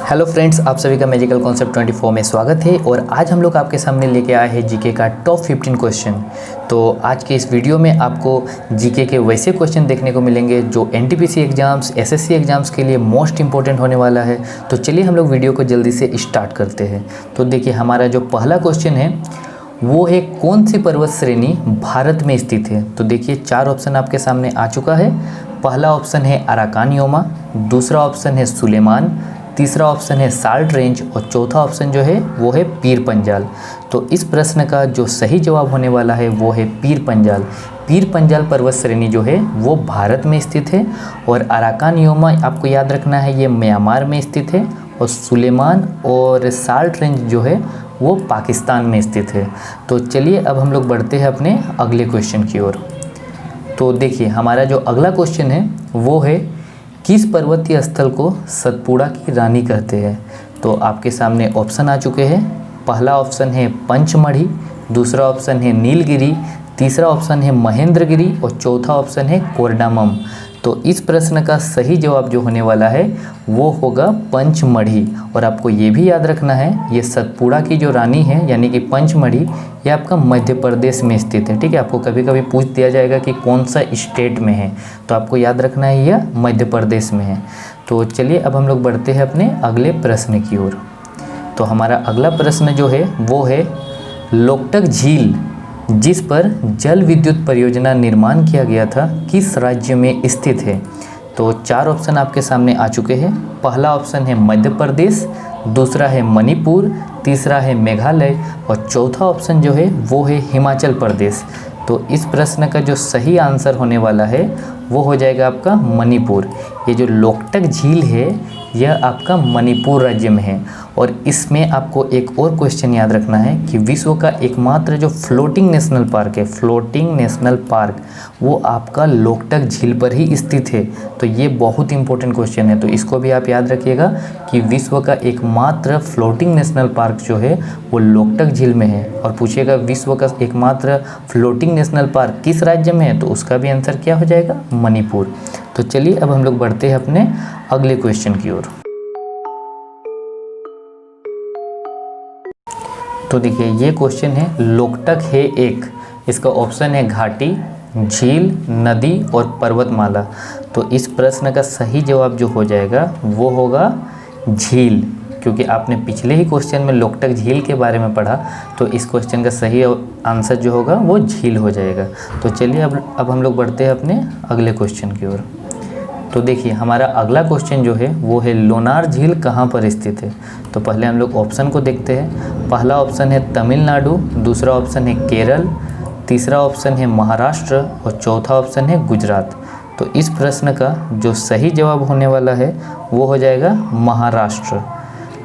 Hello friends, आप सभी का मैजिकल कॉन्सेप्ट 24 में स्वागत है। और आज हम लोग आपके सामने लेके आए हैं जीके का टॉप 15 क्वेश्चन। तो आज के इस वीडियो में आपको जीके के वैसे क्वेश्चन देखने को मिलेंगे जो एनटीपीसी एग्जाम्स, एसएससी एग्जाम्स के लिए मोस्ट इंपॉर्टेंट होने वाला है। तो चलिए हम लोग वीडियो को जल्दी से स्टार्ट करते हैं। तो देखिए, हमारा जो पहला क्वेश्चन है वो है कौन सी पर्वत श्रेणी भारत में स्थित है। तो देखिए, 4 ऑप्शन आपके सामने आ चुका है। पहला ऑप्शन है अराकान योमा, दूसरा ऑप्शन है सुलेमान, तीसरा ऑप्शन है साल्ट रेंज और चौथा ऑप्शन जो है वो है पीर पंजाल। तो इस प्रश्न का जो सही जवाब होने वाला है वो है पीर पंजाल। पीर पंजाल पर्वत श्रेणी जो है वो भारत में स्थित है। और अराकान योमा आपको याद रखना है, ये म्यांमार में स्थित है। और सुलेमान और साल्ट रेंज जो है वो पाकिस्तान में स्थित है। तो चलिए अब हम लोग बढ़ते हैं अपने अगले क्वेश्चन की ओर। तो देखिए, हमारा जो अगला क्वेश्चन है वो है किस पर्वतीय स्थल को सतपुड़ा की रानी कहते हैं। तो आपके सामने ऑप्शन आ चुके हैं। पहला ऑप्शन है पंचमढ़ी, दूसरा ऑप्शन है नीलगिरी, तीसरा ऑप्शन है महेंद्रगिरी और चौथा ऑप्शन है कोरडामम। तो इस प्रश्न का सही जवाब जो होने वाला है वो होगा पंचमढ़ी। और आपको ये भी याद रखना है, ये सतपुड़ा की जो रानी है यानी कि पंचमढ़ी, ये आपका मध्य प्रदेश में स्थित है। ठीक है, आपको कभी कभी पूछ दिया जाएगा कि कौन सा स्टेट में है, तो आपको याद रखना है यह मध्य प्रदेश में है। तो चलिए अब हम लोग बढ़ते हैं अपने अगले प्रश्न की ओर। तो हमारा अगला प्रश्न जो है वो है लोकटक झील जिस पर जल विद्युत परियोजना निर्माण किया गया था किस राज्य में स्थित है। तो 4 ऑप्शन आपके सामने आ चुके हैं। पहला ऑप्शन है मध्य प्रदेश, दूसरा है मणिपुर, तीसरा है मेघालय और चौथा ऑप्शन जो है वो है हिमाचल प्रदेश। तो इस प्रश्न का जो सही आंसर होने वाला है वो हो जाएगा आपका मणिपुर। ये जो लोकटक झील है यह आपका मणिपुर राज्य में है। और इसमें आपको एक और क्वेश्चन याद रखना है कि विश्व का एकमात्र जो फ्लोटिंग नेशनल पार्क है, फ्लोटिंग नेशनल पार्क, वो आपका लोकटक झील पर ही स्थित है। तो ये बहुत इंपॉर्टेंट क्वेश्चन है, तो इसको भी आप याद रखिएगा कि विश्व का एकमात्र फ्लोटिंग नेशनल पार्क जो है वो लोकटक झील में है। और पूछिएगा विश्व का एकमात्र फ्लोटिंग नेशनल पार्क किस राज्य में है, तो उसका भी आंसर क्या हो जाएगा, मणिपुर। तो चलिए अब हम लोग बढ़ते हैं अपने अगले क्वेश्चन की ओर। तो देखिए, ये क्वेश्चन है लोकटक है एक, इसका ऑप्शन है घाटी, झील, नदी और पर्वतमाला। तो इस प्रश्न का सही जवाब जो हो जाएगा वो होगा झील, क्योंकि आपने पिछले ही क्वेश्चन में लोकटक झील के बारे में पढ़ा। तो इस क्वेश्चन का सही आंसर जो होगा वो झील हो जाएगा। तो चलिए अब हम लोग बढ़ते हैं अपने अगले क्वेश्चन की ओर। तो देखिए, हमारा अगला क्वेश्चन जो है वो है लोनार झील कहाँ पर स्थित है। तो पहले हम लोग ऑप्शन को देखते हैं। पहला ऑप्शन है तमिलनाडु, दूसरा ऑप्शन है केरल, तीसरा ऑप्शन है महाराष्ट्र और चौथा ऑप्शन है गुजरात। तो इस प्रश्न का जो सही जवाब होने वाला है वो हो जाएगा महाराष्ट्र।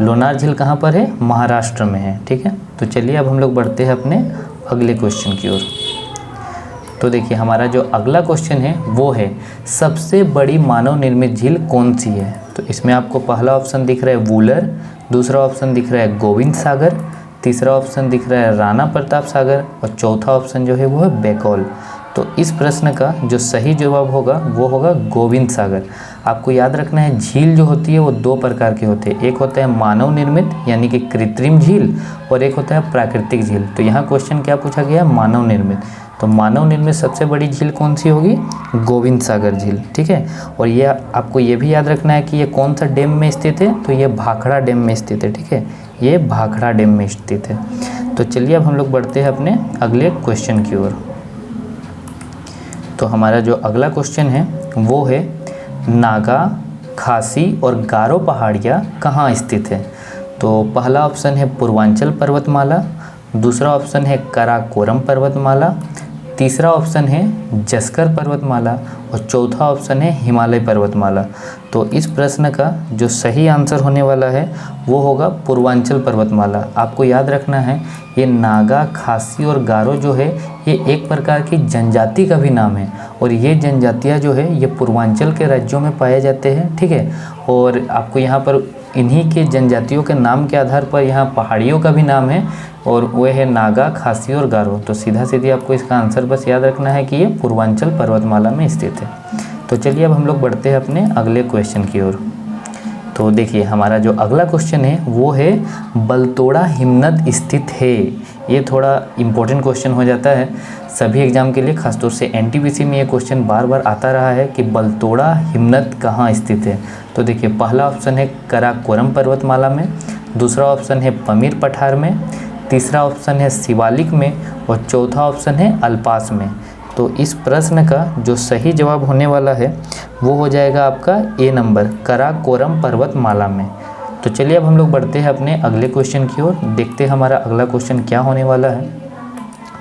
लोनार झील कहाँ पर है, महाराष्ट्र में है। ठीक है, तो चलिए अब हम लोग बढ़ते हैं अपने अगले क्वेश्चन की ओर। तो देखिए, हमारा जो अगला क्वेश्चन है वो है सबसे बड़ी मानव निर्मित झील कौन सी है। तो इसमें आपको पहला ऑप्शन दिख रहा है वूलर, दूसरा ऑप्शन दिख रहा है गोविंद सागर, तीसरा ऑप्शन दिख रहा है राणा प्रताप सागर और चौथा ऑप्शन जो है वो है बेकौल। तो इस प्रश्न का जो सही जवाब होगा वो होगा गोविंद सागर। आपको याद रखना है, झील जो होती है वो 2 प्रकार की होती है। एक होता है मानव निर्मित यानी कि कृत्रिम झील, और एक होता है प्राकृतिक झील। तो यहाँ क्वेश्चन क्या पूछा गया है, मानव निर्मित। तो मानव निर्मित सबसे बड़ी झील कौन सी होगी, गोविंद सागर झील। ठीक है, और ये आपको ये भी याद रखना है कि ये कौन सा डैम में स्थित है, तो ये भाखड़ा डैम में स्थित है। ठीक है, ये भाखड़ा डैम में स्थित है। तो चलिए अब हम लोग बढ़ते हैं अपने अगले क्वेश्चन की ओर। तो हमारा जो अगला क्वेश्चन है वो है नागा, खासी और गारो पहाड़ियाँ कहाँ स्थित है। तो पहला ऑप्शन है पूर्वांचल पर्वतमाला, दूसरा ऑप्शन है काराकोरम पर्वतमाला, तीसरा ऑप्शन है जस्कर पर्वतमाला और चौथा ऑप्शन है हिमालय पर्वतमाला। तो इस प्रश्न का जो सही आंसर होने वाला है वो होगा पूर्वांचल पर्वतमाला। आपको याद रखना है, ये नागा, खासी और गारो जो है ये एक प्रकार की जनजाति का भी नाम है। और ये जनजातियाँ जो है ये पूर्वांचल के राज्यों में पाए जाते हैं। ठीक है, और आपको यहाँ पर इन्हीं के जनजातियों के नाम के आधार पर यहाँ पहाड़ियों का भी नाम है, और वह है नागा, खासी और गारो। तो सीधा सीधी आपको इसका आंसर बस याद रखना है कि ये पूर्वांचल पर्वतमाला में स्थित है। तो चलिए अब हम लोग बढ़ते हैं अपने अगले क्वेश्चन की ओर। तो देखिए हमारा जो अगला क्वेश्चन है वो है बलतोड़ा हिमनद स्थित है। ये थोड़ा इम्पोर्टेंट क्वेश्चन हो जाता है सभी एग्जाम के लिए, खासतौर से एनटीपीसी में ये क्वेश्चन बार बार आता रहा है कि बलतोड़ा हिमनद कहाँ स्थित है। तो देखिए पहला ऑप्शन है काराकोरम पर्वतमाला में, दूसरा ऑप्शन है पमीर पठार में, तीसरा ऑप्शन है शिवालिक में और चौथा ऑप्शन है अल्पास में। तो इस प्रश्न का जो सही जवाब होने वाला है वो हो जाएगा आपका ए नंबर, काराकोरम पर्वतमाला में। तो चलिए अब हम लोग बढ़ते हैं अपने अगले क्वेश्चन की ओर, देखते हैं हमारा अगला क्वेश्चन क्या होने वाला है।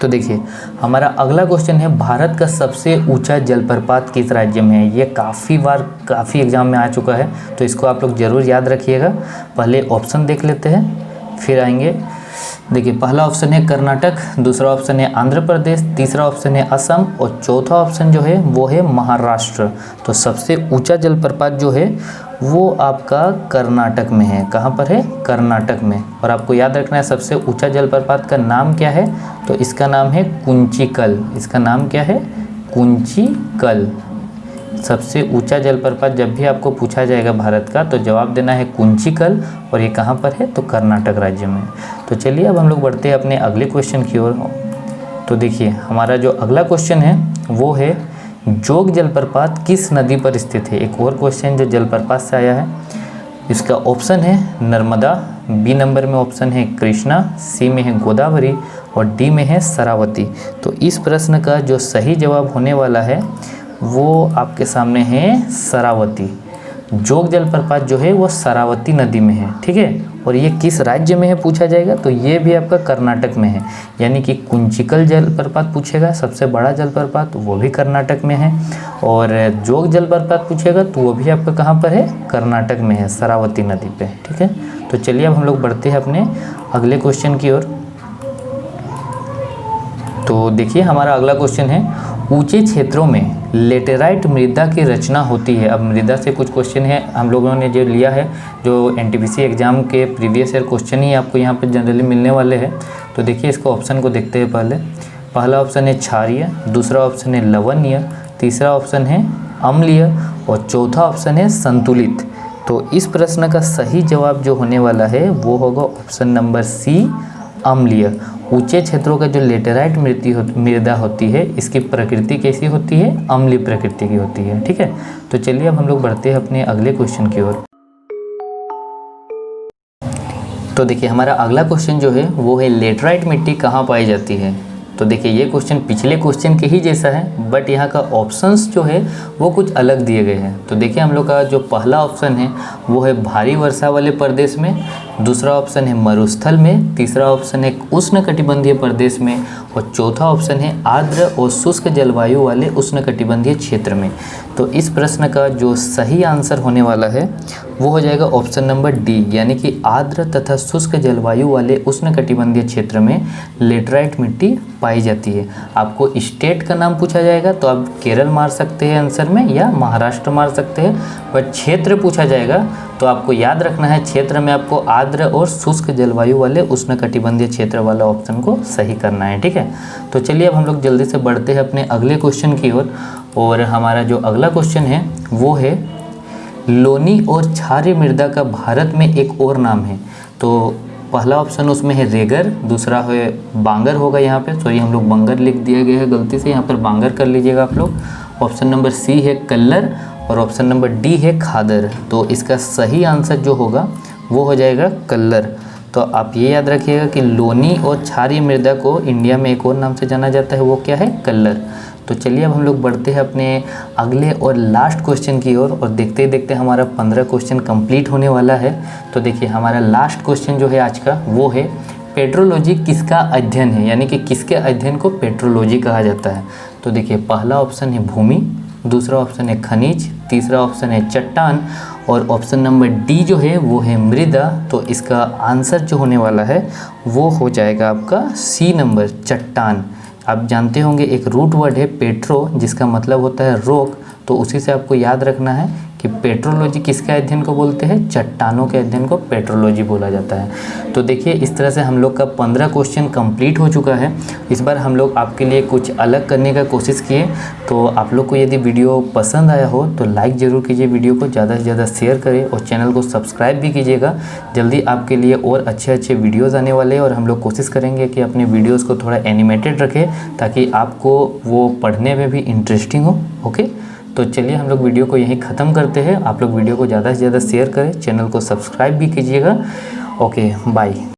तो देखिए हमारा अगला क्वेश्चन है भारत का सबसे ऊंचा जलप्रपात किस राज्य में है। ये काफ़ी एग्जाम में आ चुका है, तो इसको आप लोग ज़रूर याद रखिएगा। पहले ऑप्शन देख लेते हैं फिर आएंगे। देखिए पहला ऑप्शन है कर्नाटक, दूसरा ऑप्शन है आंध्र प्रदेश, तीसरा ऑप्शन है असम और चौथा ऑप्शन जो है वो है महाराष्ट्र। तो सबसे ऊंचा जलप्रपात जो है वो आपका कर्नाटक में है। कहाँ पर है? कर्नाटक में। और आपको याद रखना है सबसे ऊंचा जलप्रपात का नाम क्या है, तो इसका नाम है कुंचिकल। इसका नाम क्या है? कुंचिकल। सबसे ऊंचा जलप्रपात जब भी आपको पूछा जाएगा भारत का तो जवाब देना है कुंचिकल, और ये कहाँ पर है? तो कर्नाटक राज्य में। तो चलिए अब हम लोग बढ़ते हैं अपने अगले क्वेश्चन की ओर। तो देखिए हमारा जो अगला क्वेश्चन है वो है जोग जलप्रपात किस नदी पर स्थित है। एक और क्वेश्चन जो जलप्रपात से आया है। इसका ऑप्शन है नर्मदा, बी नंबर में ऑप्शन है कृष्णा, सी में है गोदावरी और डी में है शरावती। तो इस प्रश्न का जो सही जवाब होने वाला है वो आपके सामने है शरावती। जोग जलप्रपात जो है वो शरावती नदी में है, ठीक है। और ये किस राज्य में है पूछा जाएगा तो ये भी आपका कर्नाटक में है। यानी कि कुंचिकल जलप्रपात पूछेगा सबसे बड़ा जलप्रपात, वो भी कर्नाटक में है। और जोग जलप्रपात पूछेगा तो वो भी आपका कहाँ पर है? कर्नाटक में है, शरावती नदी पे, ठीक है। तो चलिए अब हम लोग बढ़ते हैं अपने अगले क्वेश्चन की ओर। तो देखिए हमारा अगला क्वेश्चन है ऊंचे क्षेत्रों में लेटेराइट मृदा की रचना होती है। अब मृदा से कुछ क्वेश्चन है हम लोगों ने जो लिया है, जो एनटीपीसी एग्जाम के प्रीवियस ईयर क्वेश्चन ही आपको यहाँ पे जनरली मिलने वाले हैं। तो देखिए इसको ऑप्शन को देखते हैं पहले। पहला ऑप्शन है क्षारीय, दूसरा ऑप्शन है लवणीय, तीसरा ऑप्शन है अम्लीय और चौथा ऑप्शन है संतुलित। तो इस प्रश्न का सही जवाब जो होने वाला है वो होगा ऑप्शन नंबर सी, अम्लीय। ऊंचे क्षेत्रों का जो लेटेराइट मृदा होती है इसकी प्रकृति कैसी होती है? अम्लीय प्रकृति की होती है, ठीक है। तो चलिए अब हम लोग बढ़ते हैं अपने अगले क्वेश्चन की ओर। तो देखिए हमारा अगला क्वेश्चन जो है वो है लेटेराइट मिट्टी कहाँ पाई जाती है। तो देखिए ये क्वेश्चन पिछले क्वेश्चन के ही जैसा है, बट यहाँ का ऑप्शंस जो है वो कुछ अलग दिए गए हैं। तो देखिए हम लोग का जो पहला ऑप्शन है वो है भारी वर्षा वाले प्रदेश में, दूसरा ऑप्शन है मरुस्थल में, तीसरा ऑप्शन है उष्णकटिबंधीय प्रदेश में और चौथा ऑप्शन है आर्द्र और शुष्क जलवायु वाले उष्णकटिबंधीय क्षेत्र में। तो इस प्रश्न का जो सही आंसर होने वाला है वो हो जाएगा ऑप्शन नंबर डी, यानी कि आर्द्र तथा शुष्क जलवायु वाले उष्णकटिबंधीय क्षेत्र में लेटेराइट मिट्टी पाई जाती है। आपको स्टेट का नाम पूछा जाएगा तो आप केरल मार सकते हैं आंसर में या महाराष्ट्र मार सकते हैं, पर क्षेत्र पूछा जाएगा तो आपको याद रखना है क्षेत्र में आपको आर्द्र और शुष्क जलवायु वाले उष्णकटिबंधीय क्षेत्र वाला ऑप्शन को सही करना है, ठीक है। तो चलिए अब हम लोग जल्दी से बढ़ते हैं अपने अगले क्वेश्चन की ओर। और हमारा जो अगला क्वेश्चन है वो है लोनी और क्षारीय मृदा का भारत में एक और नाम है। तो पहला ऑप्शन उसमें है रेगर, दूसरा है बांगर होगा यहाँ पे, सॉरी हम लोग बंगर लिख दिया गया है गलती से, यहाँ पर बांगर कर लीजिएगा आप लोग। ऑप्शन नंबर सी है कल्लर और ऑप्शन नंबर डी है खादर। तो इसका सही आंसर जो होगा वो हो जाएगा कल्लर। तो आप ये याद रखिएगा कि लोनी और क्षारीय मृदा को इंडिया में एक और नाम से जाना जाता है, वो क्या है? कल्लर। तो चलिए अब हम लोग बढ़ते हैं अपने अगले और लास्ट क्वेश्चन की ओर और देखते ही देखते हमारा 15 क्वेश्चन कंप्लीट होने वाला है। तो देखिए हमारा लास्ट क्वेश्चन जो है आज का वो है पेट्रोलॉजी किसका अध्ययन है, यानी कि किसके अध्ययन को पेट्रोलॉजी कहा जाता है। तो देखिए पहला ऑप्शन है भूमि, दूसरा ऑप्शन है खनिज, तीसरा ऑप्शन है चट्टान और ऑप्शन नंबर डी जो है वो है मृदा। तो इसका आंसर जो होने वाला है वो हो जाएगा आपका सी नंबर, चट्टान। आप जानते होंगे एक रूट वर्ड है पेट्रो जिसका मतलब होता है रोक, तो उसी से आपको याद रखना है कि कि पेट्रोलॉजी किसके अध्ययन को बोलते हैं, चट्टानों के अध्ययन को पेट्रोलॉजी बोला जाता है। तो देखिए इस तरह से हम लोग का 15 क्वेश्चन कंप्लीट हो चुका है। इस बार हम लोग आपके लिए कुछ अलग करने का कोशिश किए। तो आप लोग को यदि वीडियो पसंद आया हो तो लाइक ज़रूर कीजिए, वीडियो को ज़्यादा से ज़्यादा शेयर करें और चैनल को सब्सक्राइब भी कीजिएगा। जल्दी आपके लिए और अच्छे वीडियोज़ आने वाले हैं और हम लोग कोशिश करेंगे कि अपने वीडियोज़ को थोड़ा एनिमेटेड रखें ताकि आपको वो पढ़ने में भी इंटरेस्टिंग हो। ओके, तो चलिए हम लोग वीडियो को यहीं ख़त्म करते हैं। आप लोग वीडियो को ज़्यादा से ज़्यादा शेयर करें, चैनल को सब्सक्राइब भी कीजिएगा। Okay, bye.